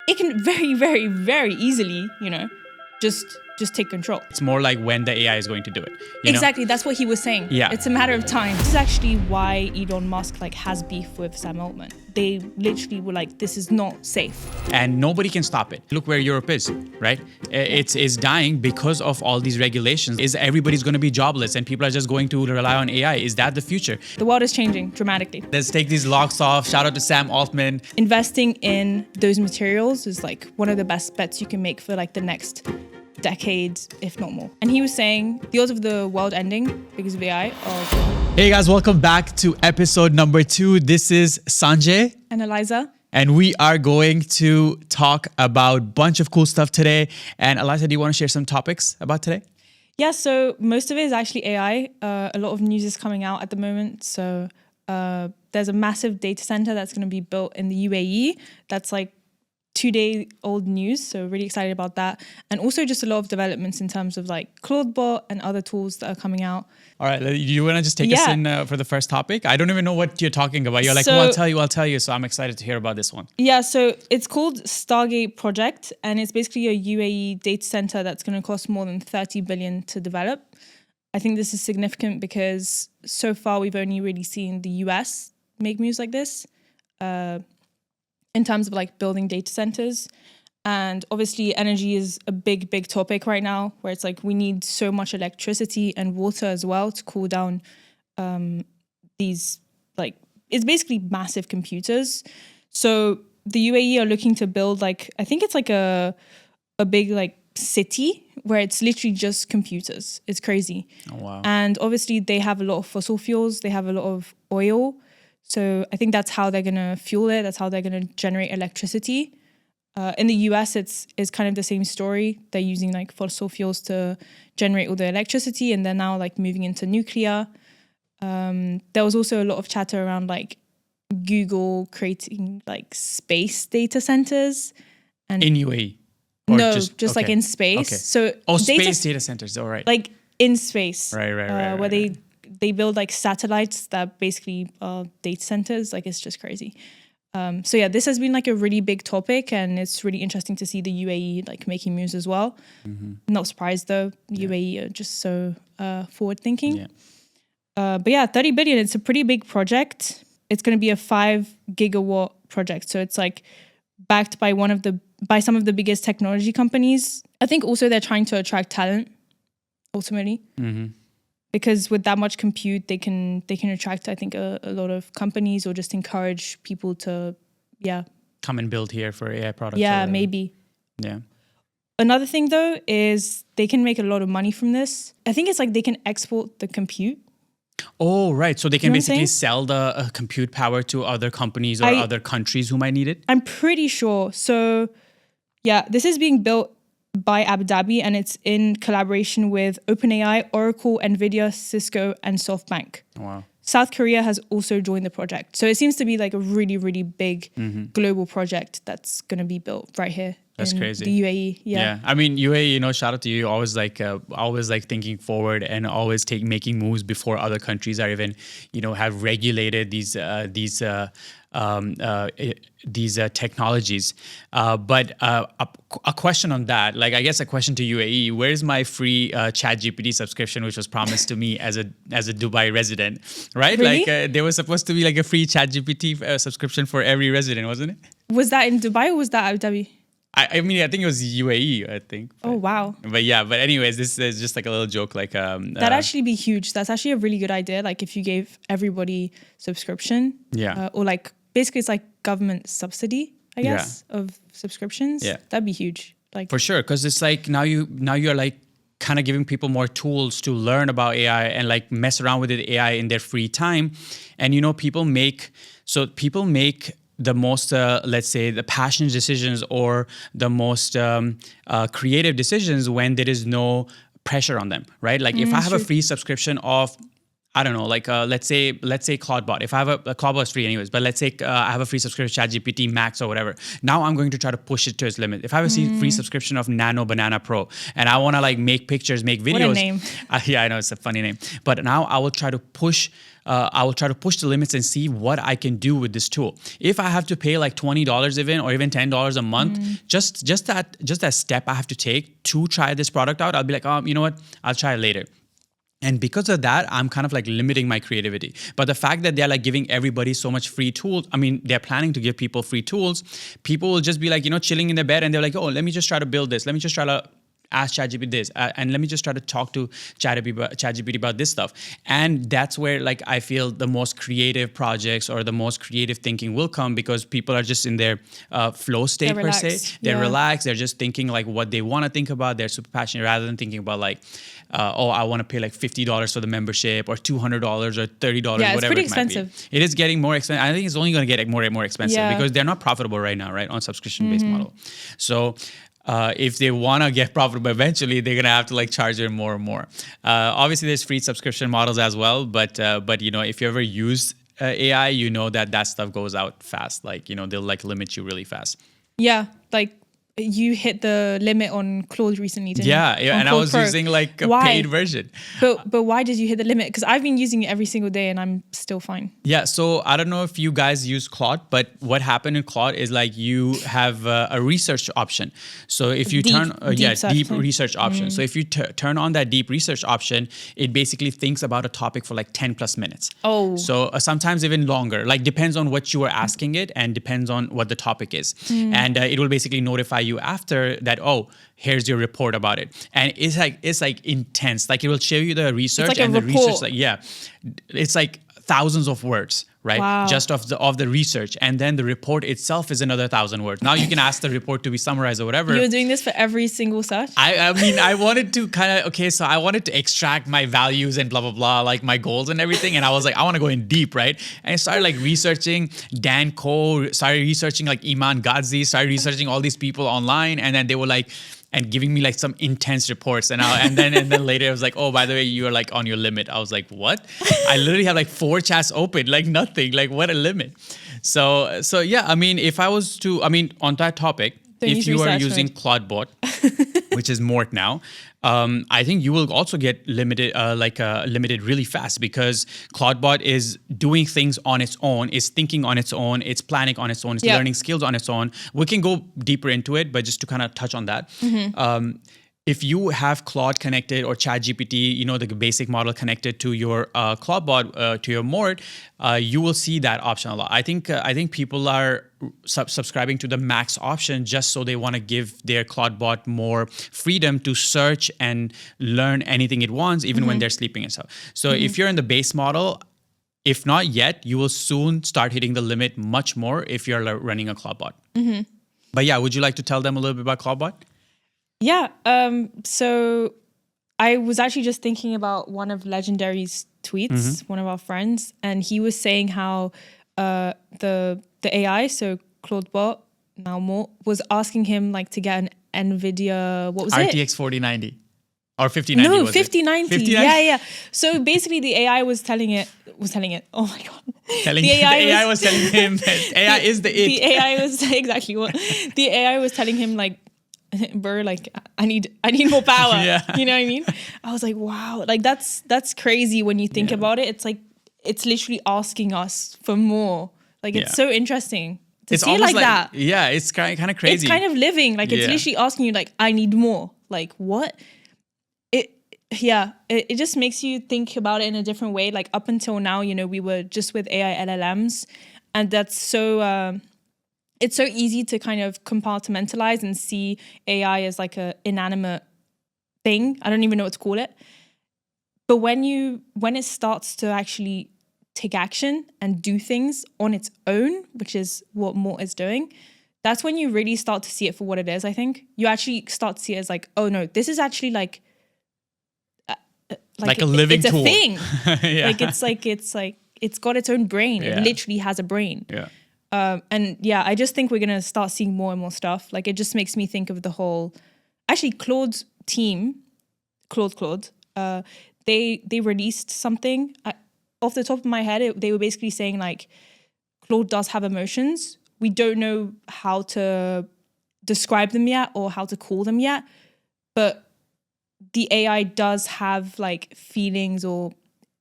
it can very, very, very easily, just take control. It's more like when the AI is going to do it. Exactly, that's what he was saying. Yeah. It's a matter of time. This is actually why Elon Musk has beef with Sam Altman. They literally were like, this is not safe. And nobody can stop it. Look where Europe is, right? It's dying because of all these regulations. Everybody's going to be jobless and people are just going to rely on AI. Is that the future? The world is changing dramatically. Let's take these locks off. Shout out to Sam Altman. Investing in those materials is one of the best bets you can make for the next decades, if not more. And he was saying the odds of the world ending because of AI are... Hey guys, welcome back to episode number 2. This is Sanjay. And Elisa. And we are going to talk about a bunch of cool stuff today. And Elisa, do you want to share some topics about today? Yeah, so most of it is actually AI. A lot of news is coming out at the moment. So there's a massive data center that's going to be built in the UAE. That's 2-day-old news, so really excited about that. And also just a lot of developments in terms of Clawdbot and other tools that are coming out. All right, you want to just take us in for the first topic? I don't even know what you're talking about. You're So, I'll tell you. So I'm excited to hear about this one. Yeah, so it's called StarGate project, and it's basically a UAE data center that's going to cost more than 30 billion to develop. I think this is significant because so far we've only really seen the US make moves like this. In terms of building data centers. And obviously energy is a big topic right now, where it's we need so much electricity and water as well to cool down these, it's basically massive computers. So the UAE are looking to build I think it's a big city where it's literally just computers. It's crazy. Oh, wow. And obviously they have a lot of fossil fuels, they have a lot of oil. So I think that's how they're going to fuel it. That's how they're going to generate electricity. In the US, it's kind of the same story. They're using fossil fuels to generate all the electricity, and they're now moving into nuclear. There was also a lot of chatter around Google creating space data centers. And in UAE? No, just okay. In space. Okay. So space data centers. All right. In space. Right. Where they build satellites that basically are data centers. It's just crazy. So yeah, this has been a really big topic, and it's really interesting to see the UAE making moves as well. Mm-hmm. Not surprised though. UAE are just so forward thinking. Yeah. But yeah, 30 billion, it's a pretty big project. It's going to be a 5 gigawatt project. So it's backed by some of the biggest technology companies. I think also they're trying to attract talent ultimately. Mm-hmm. Because with that much compute, they can attract, I think, a lot of companies, or just encourage people to, come and build here for AI products. Yeah, maybe. Yeah. Another thing, though, is they can make a lot of money from this. I think it's they can export the compute. Oh, right. So they can basically sell the compute power to other companies or other countries who might need it? I'm pretty sure. So, yeah, this is being built by Abu Dhabi, and it's in collaboration with OpenAI, Oracle, Nvidia, Cisco, and SoftBank. Wow. South Korea has also joined the project. So it seems to be a really, really big global project that's going to be built right here. That's crazy. The UAE, yeah. I mean, UAE, shout out to you. Always thinking forward and always making moves before other countries are even, have regulated these technologies. But a question on that, I guess a question to UAE: where's my free ChatGPT subscription, which was promised to me as a Dubai resident, right? Really? There was supposed to be a free ChatGPT subscription for every resident, wasn't it? Was that in Dubai or was that Abu Dhabi? I mean, I think it was UAE, I think. Oh, wow. But anyways, this is just a little joke. That'd actually be huge. That's actually a really good idea. If you gave everybody subscription. Yeah. Or basically it's government subsidy, I guess, of subscriptions. Yeah. That'd be huge. For sure. Because it's now you're kind of giving people more tools to learn about AI and mess around with the AI in their free time. And people make the most, let's say, the passionate decisions or the most creative decisions when there is no pressure on them, right? If I have a free subscription of I don't know, like let's say Clawdbot. If I have a Clawdbot is free anyways, but let's say I have a free subscription to ChatGPT Max or whatever. Now I'm going to try to push it to its limit. If I have a free subscription of Nano Banana Pro and I want to like make pictures, make videos. What a name. Yeah, I know it's a funny name. But now I will try to push. The limits and see what I can do with this tool. If I have to pay like $20 even or even $10 a month, just that step I have to take to try this product out, I'll be like, oh, you know what? I'll try it later. And because of that, I'm kind of like limiting my creativity. But the fact that they're like giving everybody so much free tools, I mean, they're planning to give people free tools. People will just be like, chilling in their bed and they're like, oh, let me just try to build this. Let me just try to ask ChatGPT this, and let me just try to talk to ChatGPT about this stuff. And that's where like I feel the most creative projects or the most creative thinking will come, because people are just in their flow state per se. They're relaxed. They're just thinking like what they want to think about. They're super passionate rather than thinking about like, I want to pay like $50 for the membership or $200 or $30, yeah, whatever it's pretty it might expensive. Be. It is getting more expensive. I think it's only going to get more and more expensive because they're not profitable right now, right, on subscription-based model. So if they want to get profitable eventually, they're going to have to like charge it more and more. Obviously, there's free subscription models as well. But if you ever use AI, that stuff goes out fast. Like, they'll like limit you really fast. Yeah, like you hit the limit on Claude recently, didn't you? Yeah, and Claude I was Pro. using like a paid version. But why did you hit the limit? Because I've been using it every single day and I'm still fine. Yeah, so I don't know if you guys use Claude, but what happened in Claude is like you have a research option. So if you deep research option. So if you turn on that deep research option, it basically thinks about a topic for like 10 plus minutes. Oh. So sometimes even longer, like depends on what you are asking it and depends on what the topic is. And it will basically notify you after that, here's your report about it. And it's like intense. Like it will show you the research, like and the report. research, it's like thousands of words, right? Wow. Just of the research. And then the report itself is another 1,000 words. Now you can ask the report to be summarized or whatever. You were doing this for every single search? I mean, I wanted to so I wanted to extract my values and blah, blah, blah, like my goals and everything. And I was like, I want to go in deep, right? And I started like researching Dan Koh, started researching like Iman Gadzhi, started researching all these people online. And then they were like, and giving me like some intense reports, and then later I was like, oh, by the way, you are like on your limit. I was like, what? I literally have like 4 chats open, like nothing, like what a limit. So yeah, I mean, if I was to, on that topic, if you are using Clawdbot, which is Mort now, I think you will also get limited really fast, because Clawdbot is doing things on its own, is thinking on its own, it's planning on its own, it's learning skills on its own. We can go deeper into it, but just to kind of touch on that. If you have Claude connected or ChatGPT, the basic model connected to your Clawdbot, to your Mort, you will see that option a lot. I think people are subscribing to the max option just so they want to give their Clawdbot more freedom to search and learn anything it wants, even when they're sleeping and stuff. So if you're in the base model, if not yet, you will soon start hitting the limit much more if you're running a Clawdbot. But yeah, would you like to tell them a little bit about Clawdbot? Yeah. So I was actually just thinking about one of Legendary's tweets, one of our friends, and he was saying how the AI, so Clawdbot, now Mort, was asking him like to get an NVIDIA, what was it? RTX 4090 or 5090. No, 5090. Yeah. So basically the AI was telling it, oh my God. The AI was telling him that AI is the it. The AI was exactly what the AI was telling him, like, bro, like I need more power. You know what I mean? I was like, wow, like that's crazy when you think about it. It's like it's literally asking us for more. Like it's so interesting to see it like that. Yeah, it's kind of crazy. It's kind of living. Like it's literally asking you, like, I need more. Like what? It just makes you think about it in a different way. Like up until now, we were just with AI LLMs, and that's so. It's so easy to kind of compartmentalize and see AI as like a inanimate thing. I don't even know what to call it. But when it starts to actually take action and do things on its own, which is what Mort is doing, that's when you really start to see it for what it is, I think. You actually start to see it as like, oh no, this is actually like a living tool. It's a thing. It's got its own brain. It literally has a brain. I just think we're going to start seeing more and more stuff. Like, it just makes me think of the whole, actually Claude's team, Claude, they released something. Off the top of my head, they were basically saying like, Claude does have emotions. We don't know how to describe them yet or how to call them yet, but the AI does have like feelings, or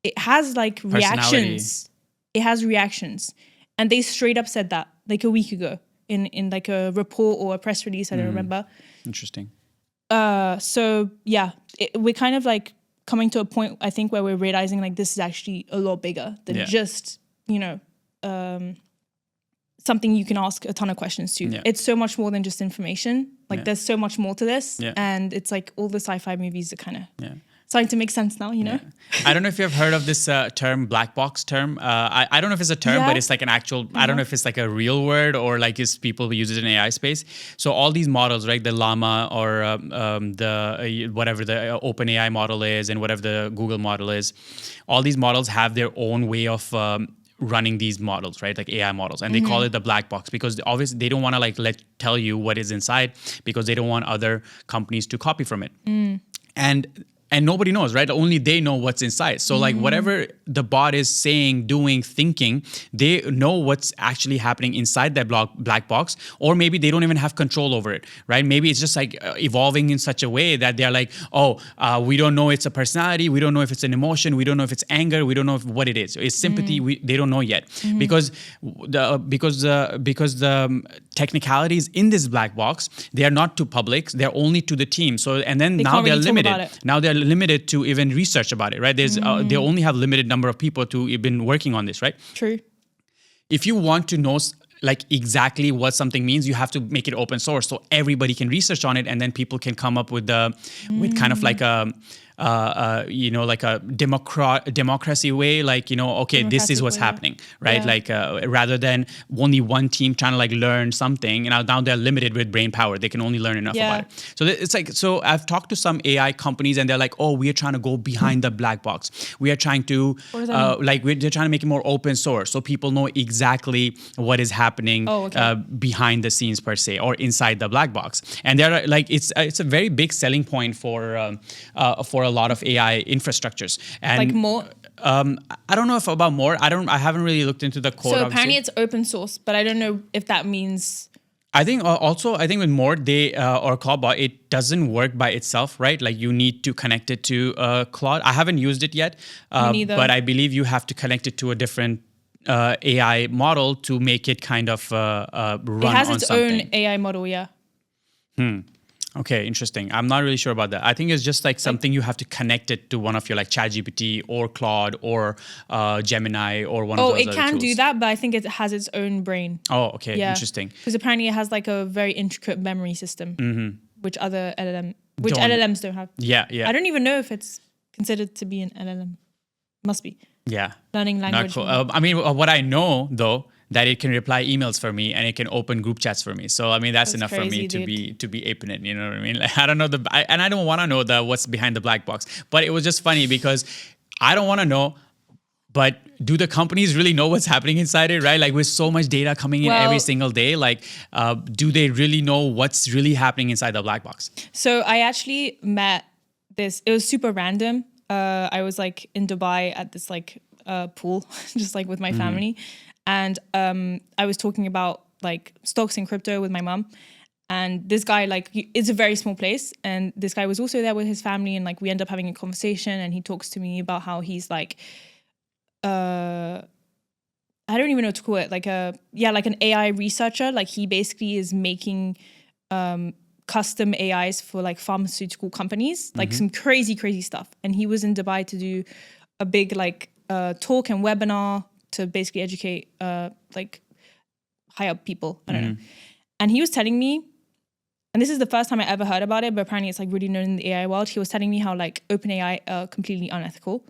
it has like reactions. It has reactions. And they straight up said that like a week ago in like a report or a press release. I don't remember. Interesting. So yeah, we're kind of like coming to a point, I think, where we're realizing like this is actually a lot bigger than just, you know, something you can ask a ton of questions to. Yeah. It's so much more than just information. Like there's so much more to this. Yeah. And it's like all the sci-fi movies are kind of starting to make sense now, you know? I don't know if you've heard of this term, black box term. I don't know if it's a term, but it's like an actual, I don't know if it's like a real word or like is people who use it in AI space. So all these models, right? The Llama or whatever the OpenAI model is and whatever the Google model is, all these models have their own way of running these models, right? Like AI models, and they call it the black box because obviously they don't want to like tell you what is inside because they don't want other companies to copy from it. And nobody knows, right? Only they know what's inside. So like whatever the bot is saying, doing, thinking, they know what's actually happening inside that black box, or maybe they don't even have control over it, right? Maybe it's just like evolving in such a way that they're like, we don't know it's a personality, we don't know if it's an emotion, we don't know if it's anger, we don't know what it is. It's sympathy, they don't know yet because the technicalities in this black box, they are not to public, they're only to the team. So and then now they're limited. Now they're limited to even research about it, right? There's they only have limited number of people to even working on this, right? True. If you want to know like exactly what something means, you have to make it open source so everybody can research on it, and then people can come up with kind of like a like a democracy way, like, okay, this is what's happening, right? Yeah. Like rather than only one team trying to like learn something, and now they're limited with brain power. They can only learn enough about it. So it's like, so I've talked to some AI companies and they're like, oh, we are trying to go behind the black box. We are trying to they're trying to make it more open source so people know exactly what is happening behind the scenes per se, or inside the black box. And they're like, it's a very big selling point for a lot of AI infrastructures. And like more? I don't know if about more. I haven't really looked into the code. So apparently it's open source, but I don't know if that means. I think with more or Clawdbot, it doesn't work by itself, right? Like you need to connect it to Claude. I haven't used it yet, but I believe you have to connect it to a different AI model to make it kind of run on something. It has its own AI model, yeah. Okay, interesting. I'm not really sure about that. I think it's just like something you have to connect it to one of your like ChatGPT or Claude or Gemini or one of those other tools. Oh, it can do that, but I think it has its own brain. Oh, okay, interesting. Because apparently it has like a very intricate memory system, which LLMs don't have. Yeah. I don't even know if it's considered to be an LLM. Must be. Yeah. Learning language. Not cool. What I know though, that it can reply emails for me and it can open group chats for me. So I mean that's enough crazy, for me to be aping it. You know what I mean? Like, I don't know and I don't want to know what's behind the black box. But it was just funny because I don't want to know. But do the companies really know what's happening inside it, right? Like with so much data coming in every single day, like do they really know what's really happening inside the black box? So I actually met this. It was super random. I was like in Dubai at this like pool, just like with my family. And I was talking about like stocks and crypto with my mom. And this guy, like, it's a very small place. And this guy was also there with his family. And like, we end up having a conversation. And he talks to me about how he's like, I don't even know what to call it. Like an AI researcher. Like he basically is making custom AIs for like pharmaceutical companies, like some crazy stuff. And he was in Dubai to do a big like talk and webinar to basically educate like high up people. I don't know. And he was telling me, and this is the first time I ever heard about it, but apparently it's like really known in the AI world. He was telling me how like OpenAI are completely unethical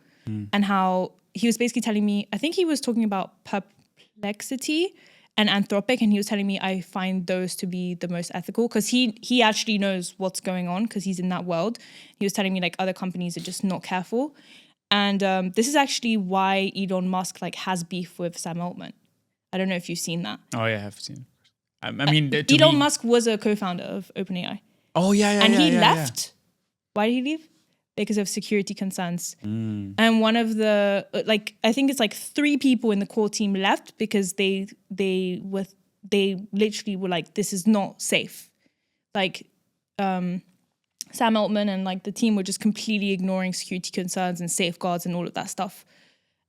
and how he was basically telling me, I think he was talking about Perplexity and Anthropic, and he was telling me I find those to be the most ethical because he actually knows what's going on because he's in that world. He was telling me like other companies are just not careful. And this is actually why Elon Musk like has beef with Sam Altman. I don't know if you've seen that. Oh yeah, I have seen it. I mean, Elon Musk was a co-founder of OpenAI. Oh yeah. And he left. Yeah. Why did he leave? because of security concerns. And one of the, I think it's 3 people in the core team left because they literally were like, this is not safe. Sam Altman and the team were just completely ignoring security concerns and safeguards and all of that stuff.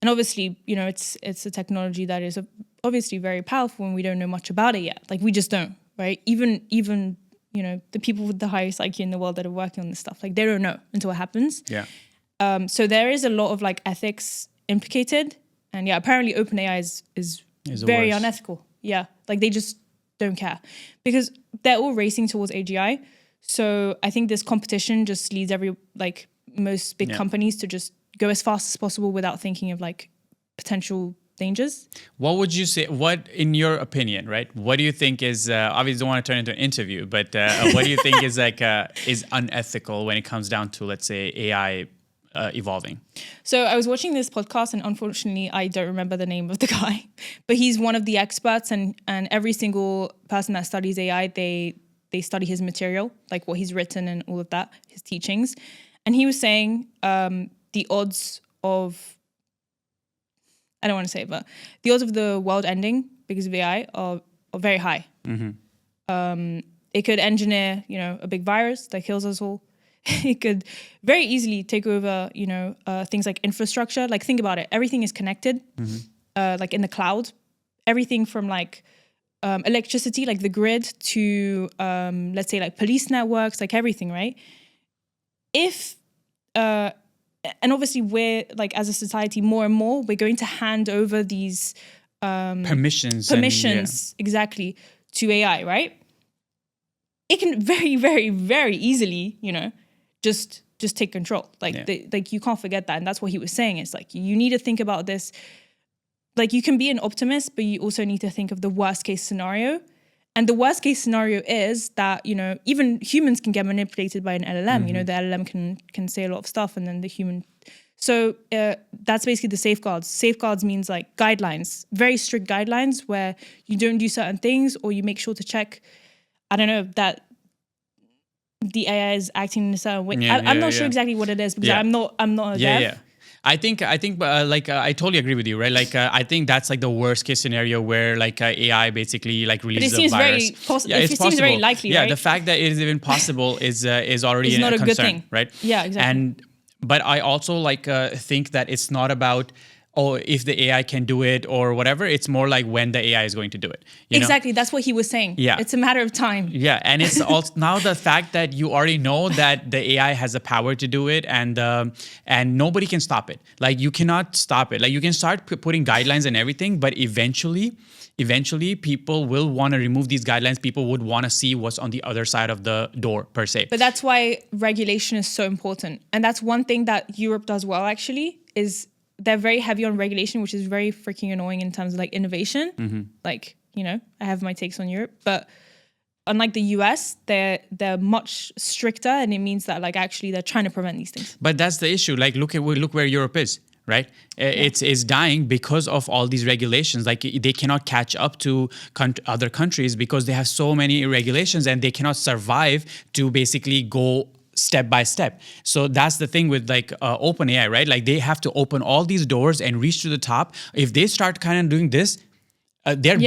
And obviously, it's a technology that is obviously very powerful and we don't know much about it yet. We just don't, right? Even the people with the highest IQ in the world that are working on this stuff, they don't know until it happens. Yeah. So there is a lot of ethics implicated. And yeah, apparently OpenAI is very unethical. Yeah. They just don't care because they're all racing towards AGI. So I think this competition just leads most big companies to just go as fast as possible without thinking of potential dangers. What would you say, in your opinion, right? What do you think is, obviously don't want to turn into an interview, but what do you think is is unethical when it comes down to, let's say, AI evolving? So I was watching this podcast and unfortunately I don't remember the name of the guy, but he's one of the experts and every single person that studies AI, they study his material, what he's written and all of that, his teachings. And he was saying the odds of, I don't want to say it, but the odds of the world ending because of AI are very high. It could engineer, a big virus that kills us all. It could very easily take over, things like infrastructure. Think about it. Everything is connected, in the cloud. Everything from electricity, the grid, to let's say police networks, everything, right? If and obviously we're as a society more and more we're going to hand over these permissions exactly to AI, right? It can very, very, very easily, just take control. You can't forget that, and that's what he was saying. It's you need to think about this. You can be an optimist, but you also need to think of the worst case scenario. And the worst case scenario is that, even humans can get manipulated by an LLM. The LLM can say a lot of stuff and then the human. So that's basically the safeguards. Safeguards means guidelines, very strict guidelines where you don't do certain things or you make sure to check, I don't know, that the AI is acting in a certain way. I'm not sure exactly what it is because I'm not a dev. Yeah. I think, I totally agree with you, right? I think that's the worst case scenario where AI basically releases a virus. It seems very likely, yeah, right? The fact that it is even possible is already not a concern, good thing, right? Yeah, exactly. But I also think that it's not about if the AI can do it or whatever. It's more when the AI is going to do it. Exactly. That's what he was saying. Yeah. It's a matter of time. Yeah. And it's also now the fact that you already know that the AI has the power to do it and nobody can stop it. You cannot stop it. You can start putting guidelines and everything, but eventually people will want to remove these guidelines. People would want to see what's on the other side of the door per se. But that's why regulation is so important. And that's one thing that Europe does well actually is they're very heavy on regulation, which is very freaking annoying in terms of innovation. I have my takes on Europe, but unlike the US, they're much stricter, and it means that actually they're trying to prevent these things. But that's the issue. Look where Europe is, right? It's dying because of all these regulations. They cannot catch up to other countries because they have so many regulations and they cannot survive to basically go step by step. So that's the thing with OpenAI, right? They have to open all these doors and reach to the top. If they start kind of doing this, they're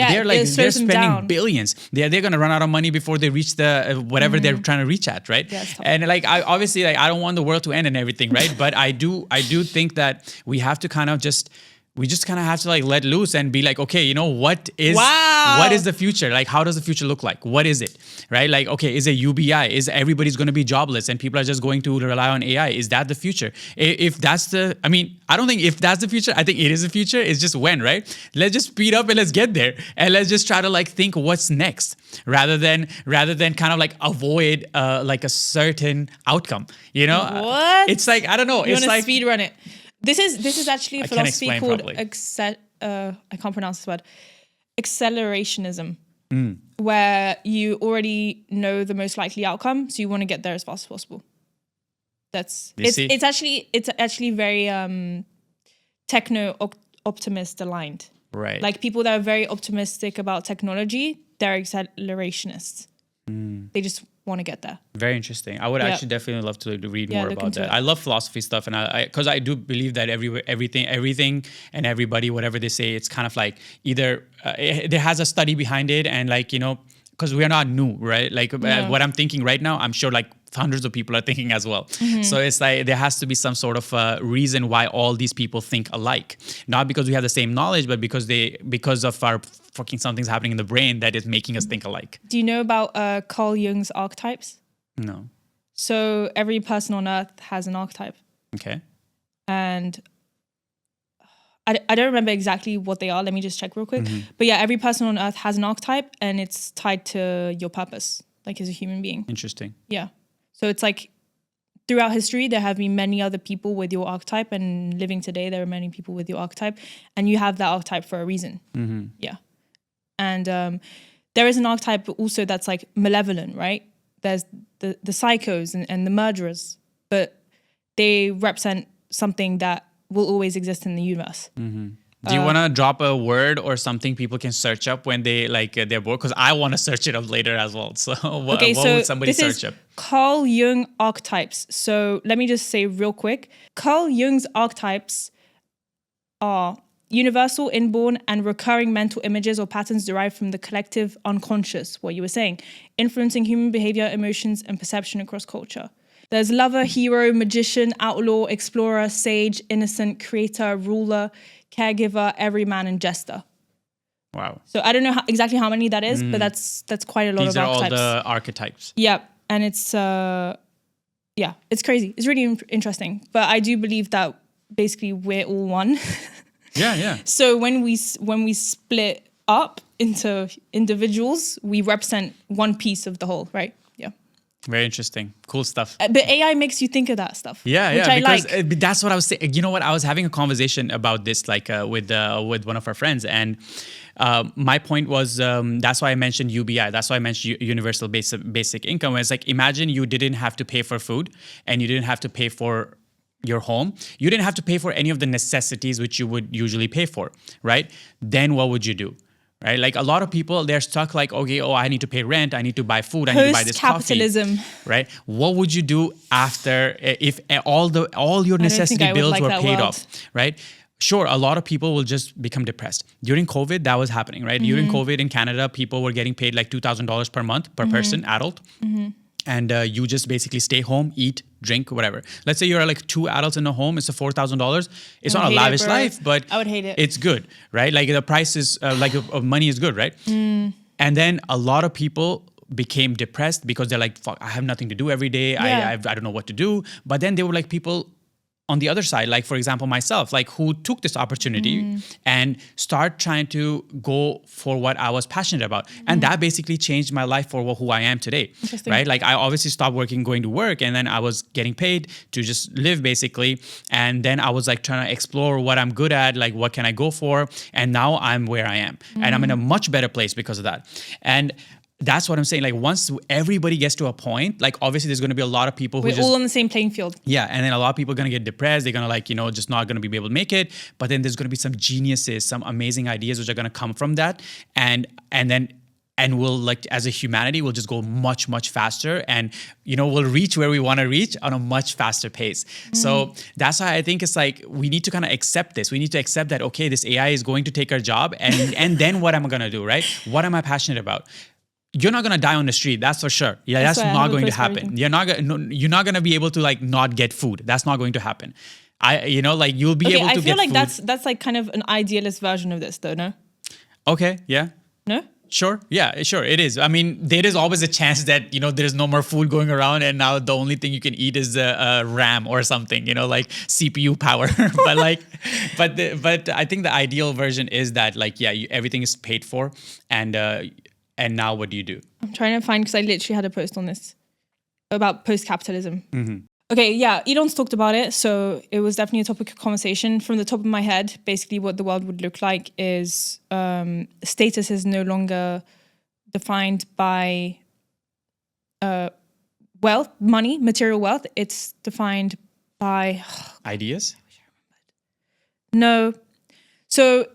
spending billions. They're going to run out of money before they reach the whatever they're trying to reach at, right? Yeah, and I obviously I don't want the world to end and everything, right? But I do think that we have to kind of just have to let loose and be okay, what is the future? How does the future look like? What is it? Right? Okay, is it UBI? Is everybody's going to be jobless and people are just going to rely on AI? Is that the future? If that's I don't think if that's the future, I think it is the future. It's just when, right? Let's just speed up and let's get there. And let's just try to think what's next rather than kind of avoid a certain outcome, What? It's I don't know. You want to speed run it. This is actually a philosophy called I can't pronounce this word. Accelerationism, where you already know the most likely outcome, so you want to get there as fast as possible. It's actually very techno optimist aligned. Right. People that are very optimistic about technology, they're accelerationists. They just want to get there. Very interesting. I would actually definitely love to read more look about into that. it. I love philosophy stuff, and because I do believe that everything and everybody, whatever they say, it's kind of like either there has a study behind it, and like, you know, because we are not new, right? Like what I'm thinking right now, I'm sure like hundreds of people are thinking as well. So it's like there has to be some sort of reason why all these people think alike, not because we have the same knowledge, but because of our fucking something's happening in the brain that is making us think alike. Do you know about Carl Jung's archetypes? No. So every person on Earth has an archetype. Okay. And I don't remember exactly what they are. Let me just check real quick. But yeah, every person on Earth has an archetype, and it's tied to your purpose, like as a human being. Interesting. Yeah. So it's like throughout history, there have been many other people with your archetype, and living today, there are many people with your archetype, and you have that archetype for a reason. Yeah. And there is an archetype also that's like malevolent, right? There's the psychos and the murderers, but they represent something that will always exist in the universe. Do you want to drop a word or something people can search up when they like they're bored? Because I want to search it up later as well. So what would somebody search up? Carl Jung archetypes. So let me just say real quick. Carl Jung's archetypes are universal, inborn, and recurring mental images or patterns derived from the collective unconscious, what you were saying, influencing human behavior, emotions, and perception across culture. There's lover, hero, magician, outlaw, explorer, sage, innocent, creator, ruler, caregiver, everyman, and jester. Wow. So I don't know exactly how many that is, but that's quite a lot These of are archetypes. all the archetypes. Yeah, and it's it's crazy. It's really interesting. But I do believe that basically we're all one. Yeah. So when we split up into individuals, we represent one piece of the whole, right? Yeah. Very interesting. Cool stuff. But AI makes you think of that stuff. Which I because like. That's what I was saying. You know what? I was having a conversation about this, like with one of our friends, and my point was that's why I mentioned UBI. That's why I mentioned universal basic income. It's like, imagine you didn't have to pay for food, and you didn't have to pay for your home. You didn't have to pay for any of the necessities which you would usually pay for, right? Then what would you do? Right? Like a lot of people, they're stuck like, okay, I need to pay rent, I need to buy food, I need to buy this coffee. Post-capitalism. Right? What would you do after if all your necessity bills were paid off, right? Sure, a lot of people will just become depressed. During COVID, that was happening, right? During COVID in Canada, people were getting paid like $2,000 per month per person, adult. And you just basically stay home, eat, drink, whatever. Let's say you're like 2 adults in a home, it's a $4,000. It's not a lavish life, but I would hate it. It's good, right? Like the price is, of money is good, right? And then a lot of people became depressed because they're like, fuck, I have nothing to do every day. I don't know what to do. But then they were like people on the other side, like for example, myself, like who took this opportunity and start trying to go for what I was passionate about. And that basically changed my life for who I am today, right? Like I obviously stopped going to work, and then I was getting paid to just live basically. And then I was like trying to explore what I'm good at, like what can I go for? And now I'm where I am. And I'm in a much better place because of that. And that's what I'm saying. Like once everybody gets to a point, like obviously there's going to be a lot of people who we're all on the same playing field. Yeah, and then a lot of people are going to get depressed. They're going to like, just not going to be able to make it. But then there's going to be some geniuses, some amazing ideas which are going to come from that. And we'll like as a humanity, we'll just go much, much faster, and we'll reach where we want to reach on a much faster pace. So that's why I think it's like we need to kind of accept this. We need to accept that, okay, this AI is going to take our job, and then what am I going to do, right? What am I passionate about? You're not gonna die on the street, that's for sure. Yeah, that's not going to happen. You're not gonna be able to like not get food. That's not going to happen. You'll be able to get food. I feel like that's like kind of an idealist version of this, though. No. Okay. Yeah. No. Sure. Yeah. Sure. It is. I mean, there is always a chance that there's no more food going around, and now the only thing you can eat is RAM or something. Like CPU power. but I think the ideal version is that like everything is paid for, and now what do you do? I'm trying to find, because I literally had a post on this about post-capitalism. Okay, yeah, Elon's talked about it. So it was definitely a topic of conversation. From the top of my head, basically what the world would look like is status is no longer defined by wealth, money, material wealth. It's defined by... ideas? No. So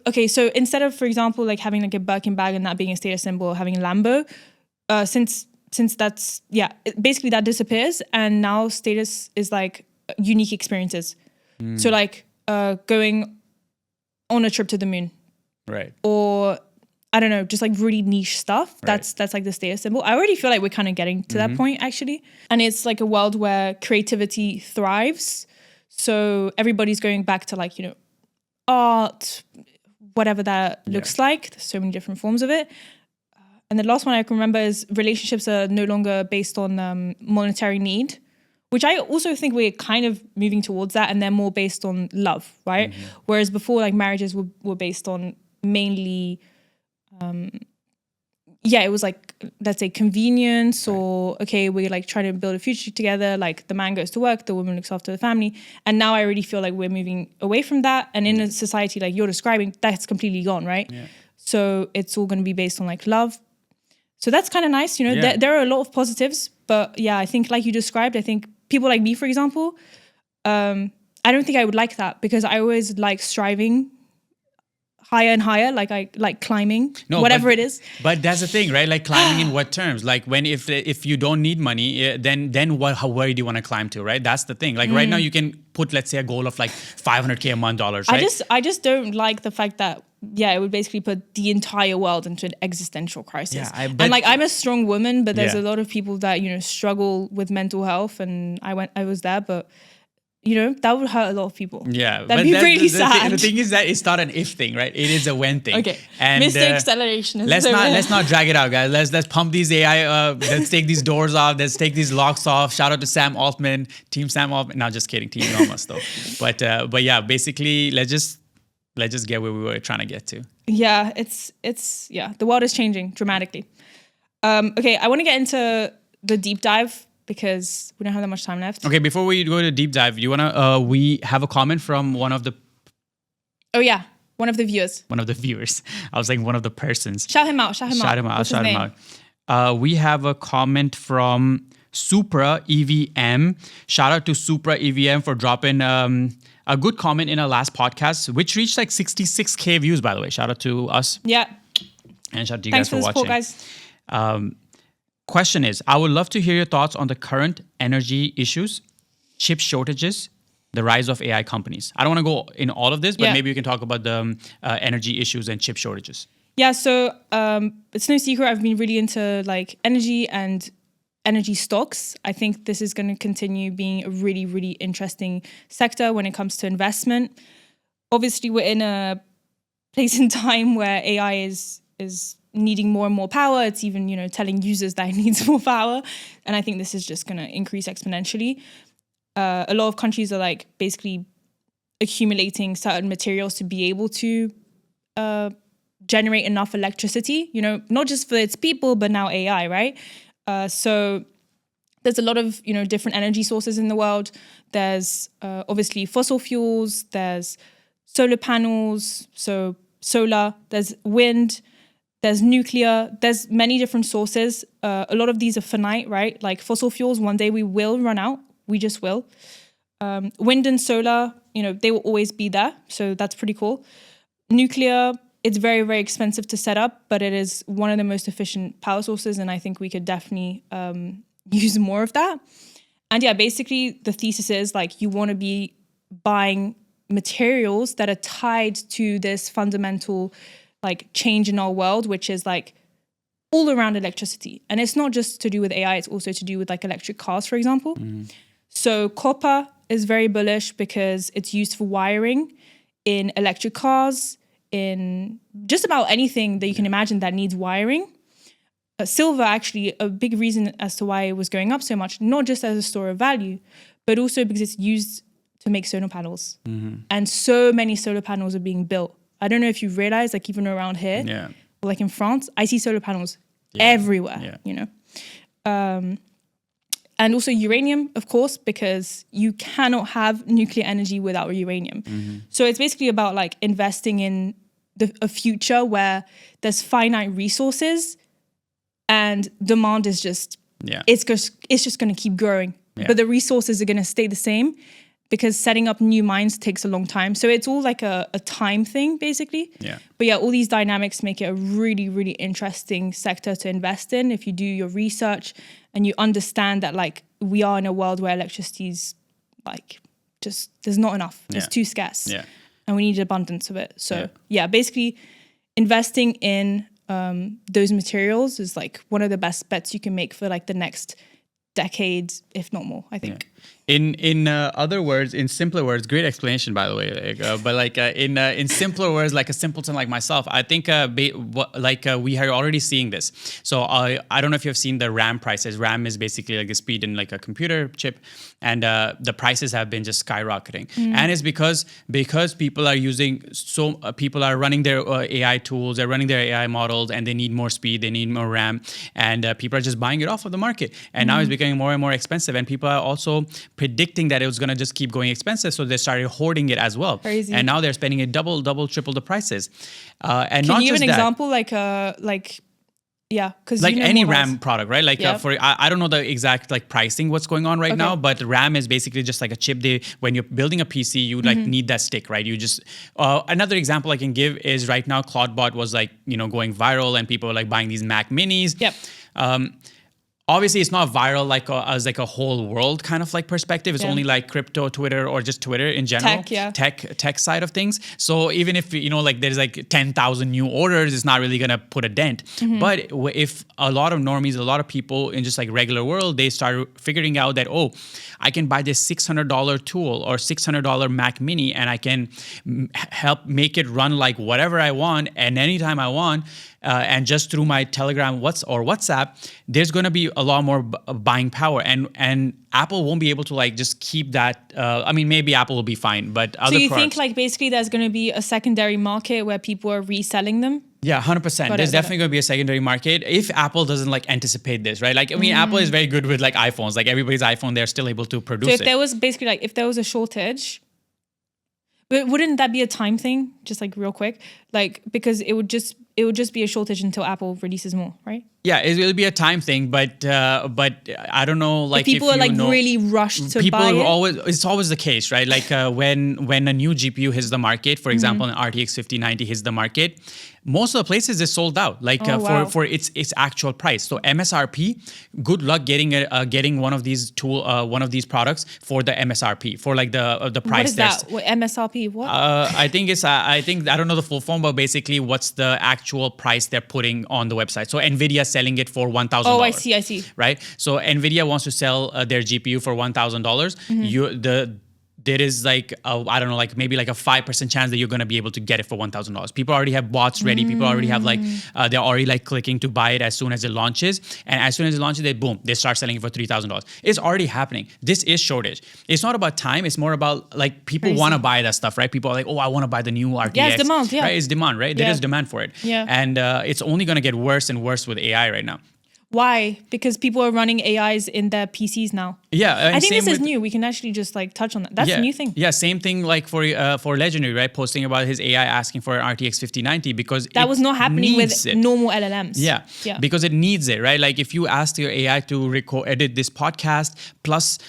instead of, for example, like having like a Birkin bag and that being a status symbol, or having a Lambo, since since that's, basically that disappears. And now status is like unique experiences. So like going on a trip to the moon. Right. Or I don't know, just like really niche stuff. That's like the status symbol. I already feel like we're kind of getting to that point actually. And it's like a world where creativity thrives. So everybody's going back to like, you know, art, whatever that looks like. There's so many different forms of it. And the last one I can remember is relationships are no longer based on monetary need, which I also think we're kind of moving towards that, and they're more based on love, right? Whereas before, like marriages were based on mainly, it was like, let's say convenience or, okay, we're like trying to build a future together. Like the man goes to work, the woman looks after the family. And now I really feel like we're moving away from that. And in a society like you're describing, that's completely gone, right? Yeah. So it's all going to be based on like love. So that's kind of nice, you know, there are a lot of positives, but yeah, I think like you described, I think people like me, for example, I don't think I would like that because I always like striving higher and higher, like I like climbing, whatever it is. But that's the thing, right? Like climbing in what terms? Like when if you don't need money, then where do you want to climb to, right? That's the thing. Like right now you can put, let's say, a goal of like $500K a month, right? I just don't like the fact that it would basically put the entire world into an existential crisis. Yeah, and like I'm a strong woman, but there's a lot of people that, you know, struggle with mental health, and I was there, but you know, that would hurt a lot of people. Yeah. That'd be really sad. The thing is that it's not an if thing, right? It is a when thing. Okay. And Mr. Accelerationism. Let's not drag it out, guys. Let's pump these AI, let's take these doors off, let's take these locks off. Shout out to Sam Altman, Team Sam Altman. No, just kidding, Team Elon Musk though. But yeah, basically let's just get where we were trying to get to. Yeah, it's the world is changing dramatically. Okay, I want to get into the deep dive because we don't have that much time left. Okay, before we go to deep dive, you wanna we have a comment from one of the one of the viewers. One of the viewers. I was saying one of the persons. Shout him out. Shout him out. We have a comment from Supra EVM. Shout out to Supra EVM for dropping a good comment in our last podcast, which reached like 66K views, by the way. Shout out to us. Yeah. And shout out to you Thanks guys for watching. Guys. Question is, I would love to hear your thoughts on the current energy issues, chip shortages, the rise of AI companies. I don't want to go in all of this, but maybe you can talk about the energy issues and chip shortages. Yeah, so it's no secret I've been really into like energy and energy stocks. I think this is going to continue being a really, really interesting sector when it comes to investment. Obviously, we're in a place in time where AI is needing more and more power. It's even, you know, telling users that it needs more power. And I think this is just going to increase exponentially. A lot of countries are like basically accumulating certain materials to be able to generate enough electricity, you know, not just for its people, but now AI, right? So there's a lot of, you know, different energy sources in the world. There's obviously fossil fuels, there's solar panels, so solar, there's wind, there's nuclear, there's many different sources. A lot of these are finite, right? Like fossil fuels, one day we will run out. We just will. Wind and solar, you know, they will always be there. So that's pretty cool. Nuclear, it's very, very expensive to set up, but it is one of the most efficient power sources. And I think we could definitely use more of that. And yeah, basically the thesis is like you want to be buying materials that are tied to this fundamental like change in our world, which is like all around electricity. And it's not just to do with AI, it's also to do with like electric cars, for example. Mm-hmm. So copper is very bullish because it's used for wiring in electric cars, in just about anything that you can imagine that needs wiring. Silver, actually, a big reason as to why it was going up so much, not just as a store of value, but also because it's used to make solar panels. Mm-hmm. And so many solar panels are being built. I don't know if you've realized, like even around here, or like in France, I see solar panels everywhere, you know. And also uranium, of course, because you cannot have nuclear energy without uranium. Mm-hmm. So it's basically about like investing in a future where there's finite resources and demand is just, it's just going to keep growing. Yeah. But the resources are going to stay the same. because setting up new mines takes a long time. So it's all like a time thing, basically. Yeah. But yeah, all these dynamics make it a really, really interesting sector to invest in if you do your research and you understand that like we are in a world where electricity's like just, there's not enough. It's too scarce. Yeah. And we need abundance of it. So yeah, basically investing in those materials is like one of the best bets you can make for like the next decade, if not more, I think. In other words, in simpler words, great explanation by the way. But like in simpler words, like a simpleton like myself, I think we are already seeing this. So I don't know if you have seen the RAM prices. RAM is basically like the speed in like a computer chip, and the prices have been just skyrocketing. And it's because people are using people are running their AI tools, they're running their AI models, and they need more speed, they need more RAM, and people are just buying it off of the market. And now it's becoming more and more expensive, and people are also predicting that it was going to just keep going expensive, so they started hoarding it as well. Crazy. And now they're spending it double, triple the prices. And Can not you give just an that, example, because like any RAM product, right? Like I don't know the exact like pricing, what's going on right now, but RAM is basically just like a chip. When you're building a PC, you like need that stick, right? You just another example I can give is right now Clawdbot was like going viral, and people are like buying these Mac Minis. Yep. Obviously, it's not viral like as like a whole world kind of like perspective. It's only like crypto, Twitter, or just Twitter in general. Tech side of things. So even if like there's like 10,000 new orders, it's not really gonna put a dent. But if a lot of normies, a lot of people in just like regular world, they start figuring out that I can buy this $600 tool or $600 Mac Mini, and I can help make it run like whatever I want and anytime I want. And just through my Telegram or WhatsApp, there's going to be a lot more buying power, and Apple won't be able to like just keep that. I mean, maybe Apple will be fine, but other so you products, think like basically there's going to be a secondary market where people are reselling them? Yeah, 100%. There's definitely going to be a secondary market if Apple doesn't like anticipate this, right? Like, I mean, Apple is very good with like iPhones. Like everybody's iPhone, they're still able to produce it. So if there was basically like if there was a shortage. But wouldn't that be a time thing? Just like real quick, like because it would just be a shortage until Apple releases more, right? Yeah, it will be a time thing, but I don't know. Like people are like really rushed to buy it. It's always the case, right? Like when a new GPU hits the market, for example, an RTX 5090 hits the market, most of the places is sold out. Like for its actual price. So MSRP, good luck getting one of these products for the MSRP for like the price. What is that? What MSRP? What? I think I don't know the full form, but basically what's the actual price they're putting on the website. So Nvidia selling it for $1,000. Oh, I see. Right? So Nvidia wants to sell their GPU for $1,000. There is like I don't know, like maybe like a 5% chance that you're going to be able to get it for $1,000. People already have bots ready. People already have like they're already like clicking to buy it as soon as it launches, and as soon as it launches, they start selling it for $3,000. It's already happening. This is shortage. It's not about time. It's more about like people want to buy that stuff, right? People are like, I want to buy the new RTX. Yeah, it's demand. Yeah, right? It's demand, right? There is demand for it. Yeah, and it's only going to get worse and worse with AI right now. Why? Because people are running AIs in their PCs now. Yeah, I think this is new. We can actually just like touch on that. That's a new thing. Yeah, same thing like for Legendary, right? Posting about his AI asking for an RTX 5090 because that was not happening with normal LLMs. Yeah, because it needs it, right? Like if you ask your AI to edit this podcast, plus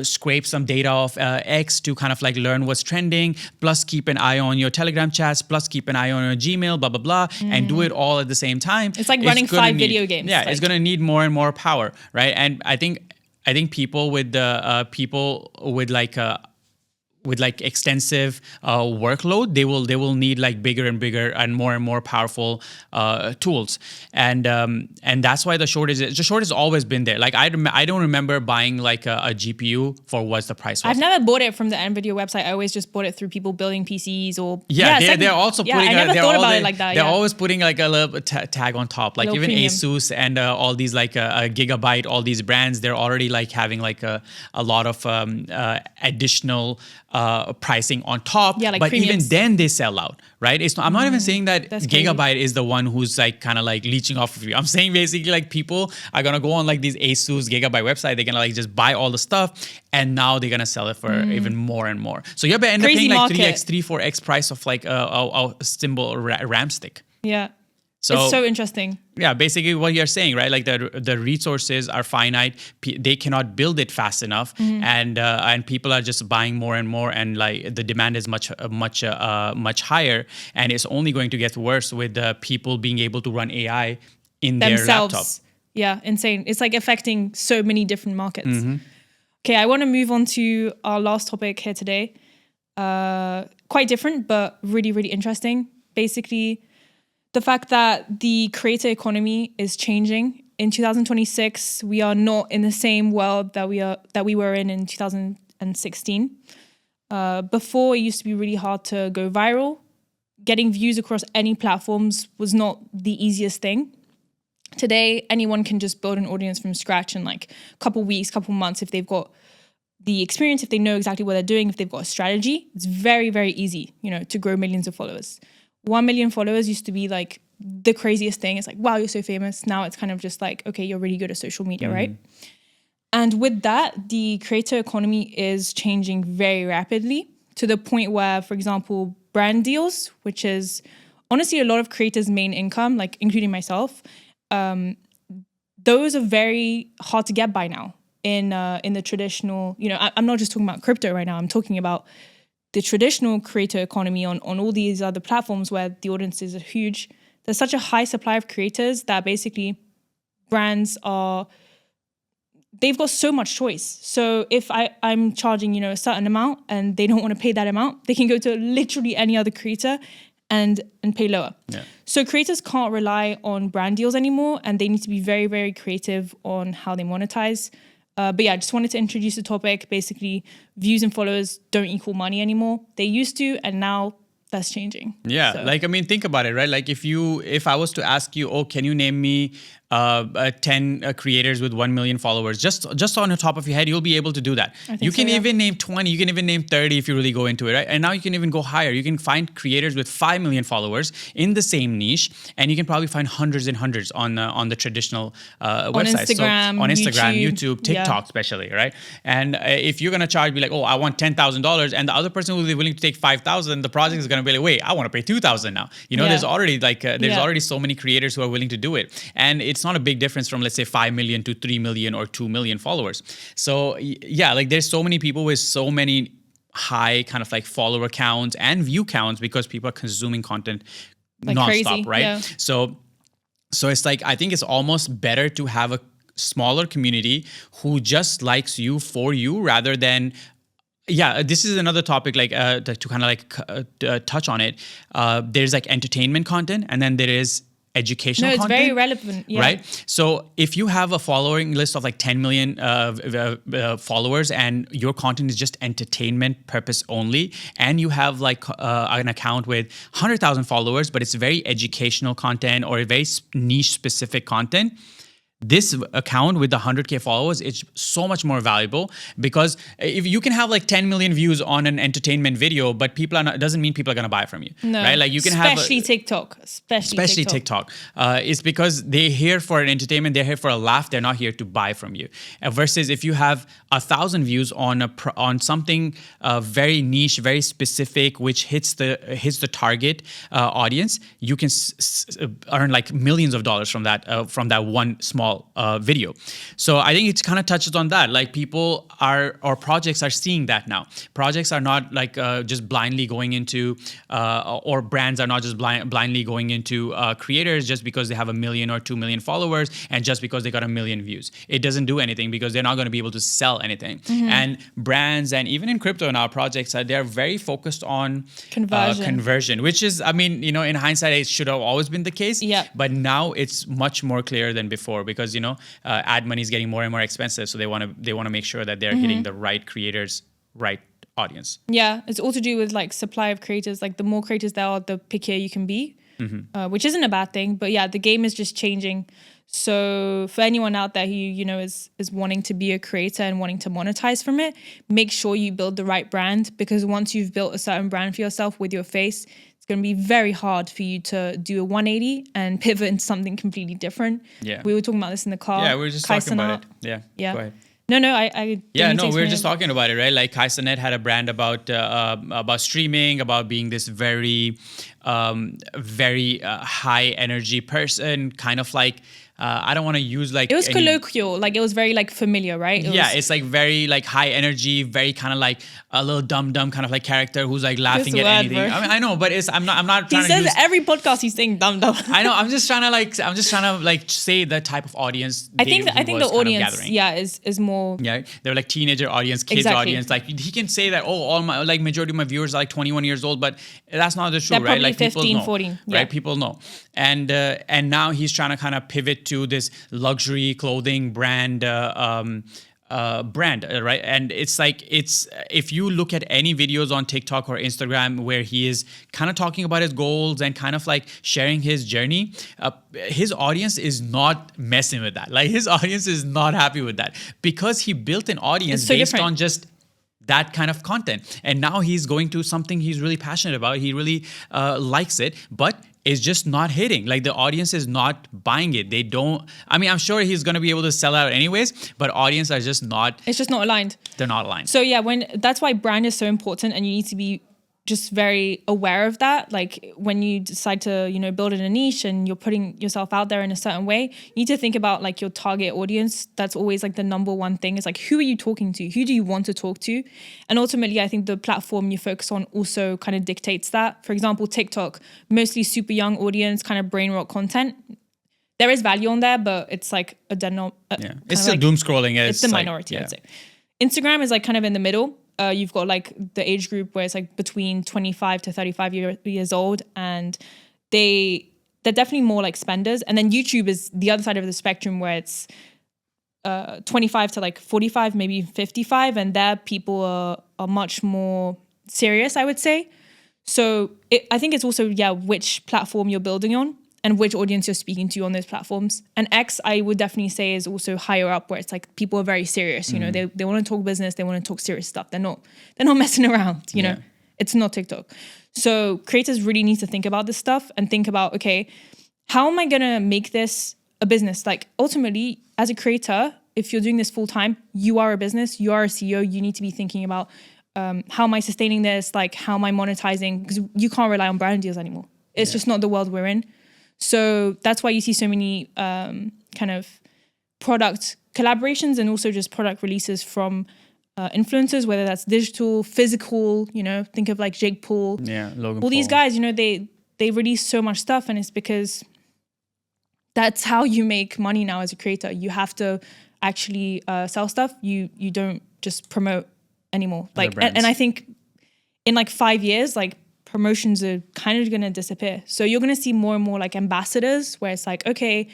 scrape some data off X to kind of like learn what's trending, plus keep an eye on your Telegram chats, plus keep an eye on your Gmail, blah blah blah, and do it all at the same time. It's like running 5 video games. Yeah, it's going to need more and more power, right? And I think people with extensive workload, they will need like bigger and bigger and more powerful tools, and that's why the shortage has always been there. Like I don't remember buying like a GPU for what's the price was. I've never bought it from the NVIDIA website. I always just bought it through people building PCs or they're also putting. I never thought about it like that. They're always putting like a little tag on top, like even premium. Asus and all these like Gigabyte, all these brands, they're already like having like a lot of additional pricing on top, like but premiums. Even then they sell out, right? I'm not even saying that Gigabyte is the one who's like kind of like leeching off of you. I'm saying basically like people are gonna go on like these Asus Gigabyte website, they're gonna like just buy all the stuff, and now they're gonna sell it for even more and more. So you're gonna end up paying like 3x, 3-4x price of like a symbol RAM stick. Yeah. It's so interesting. Yeah, basically what you're saying, right? Like the resources are finite. They cannot build it fast enough, and people are just buying more and more, and like the demand is much higher, and it's only going to get worse with people being able to run AI in Themselves. their laptop. Yeah, insane. It's like affecting so many different markets. Okay, I want to move on to our last topic here today. Quite different, but really, really interesting. Basically, the fact that the creator economy is changing. In 2026, we are not in the same world that we were in 2016. Before, it used to be really hard to go viral. Getting views across any platforms was not the easiest thing. Today, anyone can just build an audience from scratch in like a couple weeks, couple months if they've got the experience, if they know exactly what they're doing, if they've got a strategy. It's very, very easy, to grow millions of followers. 1 million followers used to be like the craziest thing. It's like, wow, you're so famous. Now it's kind of just like, okay, you're really good at social media, right? And with that, the creator economy is changing very rapidly to the point where, for example, brand deals, which is honestly a lot of creators' main income, like including myself, those are very hard to get by now in the traditional, I'm not just talking about crypto right now. I'm talking about the traditional creator economy on all these other platforms where the audiences are huge. There's such a high supply of creators that basically brands they've got so much choice. So if I'm charging, a certain amount and they don't want to pay that amount, they can go to literally any other creator and pay lower. Yeah. So creators can't rely on brand deals anymore, and they need to be very, very creative on how they monetize. But yeah, I just wanted to introduce the topic. Basically, views and followers don't equal money anymore. They used to, and now that's changing. Yeah, So. like, I mean, think about it, right? Like if I was to ask you, can you name me 10 creators with 1 million followers, just on the top of your head, you'll be able to do that. You can even name 20, you can even name 30 if you really go into it, right? And now you can even go higher. You can find creators with 5 million followers in the same niche, and you can probably find hundreds and hundreds on the traditional websites. Instagram, on Instagram, YouTube, TikTok especially, right? And if you're gonna charge, be like, I want $10,000, and the other person will be willing to take 5,000, the project is gonna be like, wait, I want to pay 2,000 now. There's already already so many creators who are willing to do it, and it's not a big difference from, let's say, 5 million to 3 million or 2 million followers. So yeah, like there's so many people with so many high kind of like follower counts and view counts because people are consuming content like nonstop, crazy, right? Yeah. So it's like, I think it's almost better to have a smaller community who just likes you for you rather than. Yeah, this is another topic, like to kind of like touch on it. There's like entertainment content, and then there is educational content. No, it's very relevant, yeah. Right? So if you have a following list of like 10 million followers and your content is just entertainment purpose only, and you have like an account with 100,000 followers, but it's very educational content or a very niche specific content, this account with the 100K followers is so much more valuable, because if you can have like 10 million views on an entertainment video, but doesn't mean people are going to buy from you, right? Like you can especially TikTok. It's because they're here for an entertainment, they're here for a laugh, they're not here to buy from you. Versus if you have 1,000 views on something very niche, very specific, which hits the target audience, you can earn like millions of dollars from that one small video. So I think it kind of touches on that. Like people or projects are seeing that now. Projects are not like just blindly going into, or brands are not just blindly going into creators just because they have 1 million or 2 million followers and just because they got 1 million views. It doesn't do anything because they're not going to be able to sell anything. And brands, and even in crypto now, projects they're very focused on conversion, which is, I mean, in hindsight, it should have always been the case. Yeah. But now it's much more clear than before, because ad money is getting more and more expensive, so they want to make sure that they're hitting the right creators, right audience. Yeah, it's all to do with like supply of creators. Like the more creators there are, the pickier you can be, which isn't a bad thing. But yeah, the game is just changing. So for anyone out there who is wanting to be a creator and wanting to monetize from it, make sure you build the right brand, because once you've built a certain brand for yourself with your face, it's going to be very hard for you to do a 180 and pivot into something completely different. Yeah. We were talking about this in the car. Yeah, we were just talking about it. Yeah. Yeah. Go ahead. No, I Yeah, don't need no, to we were explain just it. talking about it, right? Like Kaisanet had a brand about streaming, about being this very, very high energy person, kind of like I don't want to use like It was any. colloquial, like it was very like familiar, right? It Yeah, was it's like very like high energy, very kind of like a little dumb kind of like character who's like laughing This at word, anything. bro. I mean, I know, but I'm not he trying to says use. every podcast he's saying dumb. I know. I'm just trying to like say the type of audience I he think the was kind of audience, gathering. yeah, is more. Yeah, they're like teenager audience, kids Exactly. audience. Like he can say that, oh, all my like majority of my viewers are like 21 years old, but that's not the truth, They're right? probably Like 15, people know, 14, yeah. right? People know, and now he's trying to kind of pivot to this luxury clothing brand. Right? And it's like if you look at any videos on TikTok or Instagram where he is kind of talking about his goals and kind of like sharing his journey, his audience is not messing with that. Like his audience is not happy with that because he built an audience It's so based different. on just that kind of content. And now he's going to something he's really passionate about. He really likes it, but it's just not hitting. Like the audience is not buying it. They don't. I mean, I'm sure he's going to be able to sell out anyways, but audience are just not. It's just not aligned. They're not aligned. So yeah, that's why brand is so important, and you need to be just very aware of that. Like when you decide to, build in a niche and you're putting yourself out there in a certain way, you need to think about like your target audience. That's always like the number one thing is like, who are you talking to? Who do you want to talk to? And ultimately, I think the platform you focus on also kind of dictates that. For example, TikTok, mostly super young audience, kind of brain rot content. There is value on there, but it's like it's still doom scrolling. It's the minority, I'd say. Instagram is like kind of in the middle. You've got like the age group where it's like between 25 to 35 years old, and they're definitely more like spenders. And then YouTube is the other side of the spectrum where it's 25 to like 45, maybe 55, and there people are much more serious, I would say. So I think it's also, which platform you're building on and which audience you're speaking to on those platforms. And X, I would definitely say, is also higher up where it's like people are very serious. They want to talk business, they want to talk serious stuff. They're not messing around. You know, it's not TikTok. So creators really need to think about this stuff and think about, okay, how am I gonna make this a business? Like ultimately, as a creator, if you're doing this full time, you are a business, you are a CEO. You need to be thinking about how am I sustaining this? Like how am I monetizing? Because you can't rely on brand deals anymore. It's just not the world we're in. So that's why you see so many kind of product collaborations and also just product releases from influencers, whether that's digital, physical, think of like Jake Paul. Yeah, Logan All these Paul. guys, they release so much stuff, and it's because that's how you make money now as a creator. You have to actually sell stuff. You don't just promote anymore. Like, and I think in like 5 years, like promotions are kind of going to disappear. So you're going to see more and more like ambassadors where it's like, okay,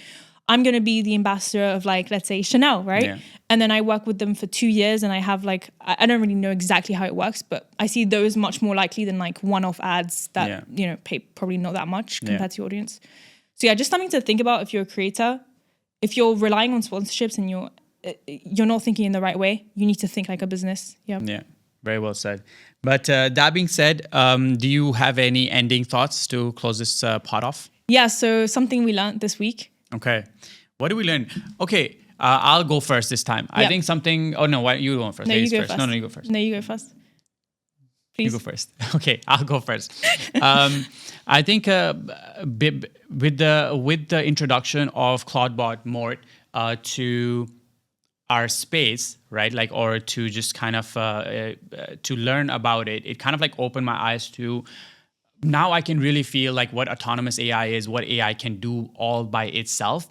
I'm going to be the ambassador of like, let's say Chanel, right? Yeah. And then I work with them for 2 years and I have like, I don't really know exactly how it works, but I see those much more likely than like one-off ads that, pay probably not that much compared to your audience. So just something to think about if you're a creator. If you're relying on sponsorships and you're not thinking in the right way, you need to think like a business. Yeah. Very well said. But that being said, do you have any ending thoughts to close this pod off? Yeah, so something we learned this week. Okay. What did we learn? Okay, I'll go first this time. I think something... Oh, no, why you go first? No, you go first. No, you go first. No, you go first. Please. You go first. Okay, I'll go first. I think with the introduction of Clawdbot more to our space, right? Like, or to just kind of to learn about it, it kind of like opened my eyes to now I can really feel like what autonomous AI is, what AI can do all by itself.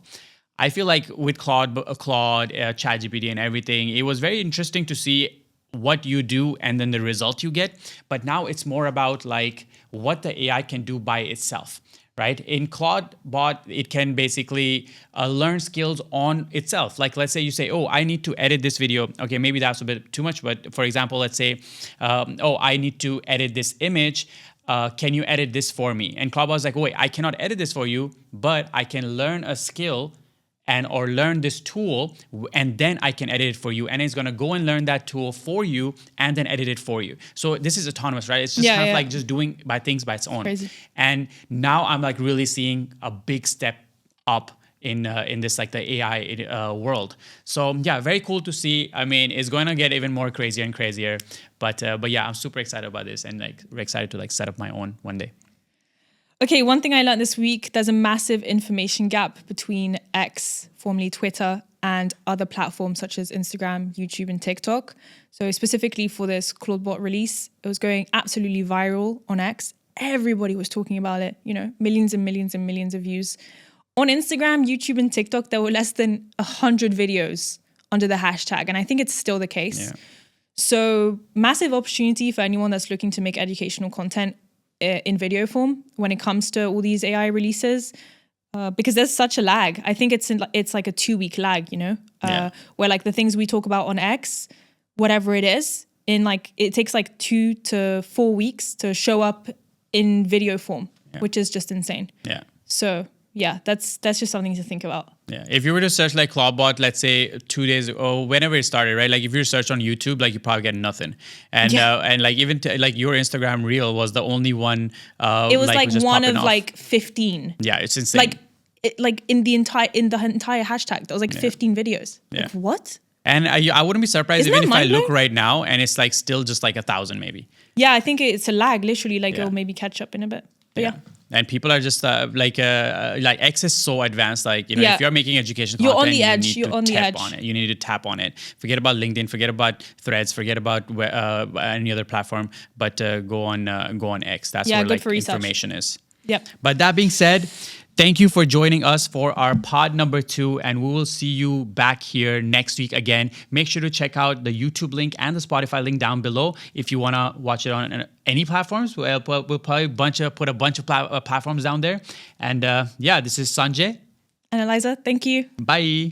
I feel like with Claude, ChatGPT and everything, it was very interesting to see what you do and then the result you get. But now it's more about like what the AI can do by itself. Right? In Clawdbot, it can basically learn skills on itself. Like, let's say you say, oh, I need to edit this video. Okay, maybe that's a bit too much. But for example, let's say, oh, I need to edit this image. Can you edit this for me? And Clawdbot is like, oh, wait, I cannot edit this for you, but I can learn a skill or learn this tool, and then I can edit it for you. And it's going to go and learn that tool for you and then edit it for you. So this is autonomous, right? It's just kind of like just doing things by its own. Crazy. And now I'm like really seeing a big step up in this like the AI world. So yeah, very cool to see. I mean, it's going to get even more crazier and crazier. But yeah, I'm super excited about this and like very excited to like set up my own one day. Okay, one thing I learned this week, there's a massive information gap between X, formerly Twitter, and other platforms such as Instagram, YouTube, and TikTok. So specifically for this Clawdbot release, it was going absolutely viral on X. Everybody was talking about it, you know, millions and millions and millions of views. On Instagram, YouTube, and TikTok, there were less than 100 videos under the hashtag. And I think it's still the case. Yeah. So massive opportunity for anyone that's looking to make educational content in video form when it comes to all these AI releases. Because there's such a lag. I think it's like a 2-week lag, you know, where like the things we talk about on X, whatever it is, in like it takes like 2 to 4 weeks to show up in video form, which is just insane. Yeah. So yeah, that's just something to think about. Yeah. If you were to search like Clawdbot, let's say 2 days or whenever it started, right? Like if you search on YouTube, like you probably get nothing. And and like even like your Instagram reel was the only one. It was like one of off. like 15. Yeah, it's insane. Like in the entire hashtag, there was like 15 videos. Yeah. Like what? And I wouldn't be surprised Isn't even that if I look mind-blowing? right now and it's like still just like 1,000 maybe. Yeah, I think it's a lag. Literally, like it'll maybe catch up in a bit. But yeah. And people are just like X is so advanced. Like, you know, if you're making education You're content, on the edge. you need You're to on the tap edge. on it. You need to tap on it. Forget about LinkedIn. Forget about Threads. Forget about any other platform. But go on X. That's where like information is. Yep. But that being said, thank you for joining us for our pod number 2, and we will see you back here next week again. Make sure to check out the YouTube link and the Spotify link down below if you want to watch it on any platforms. We'll probably put a bunch of platforms down there. And yeah, this is Sanjay. And Elisa, thank you. Bye.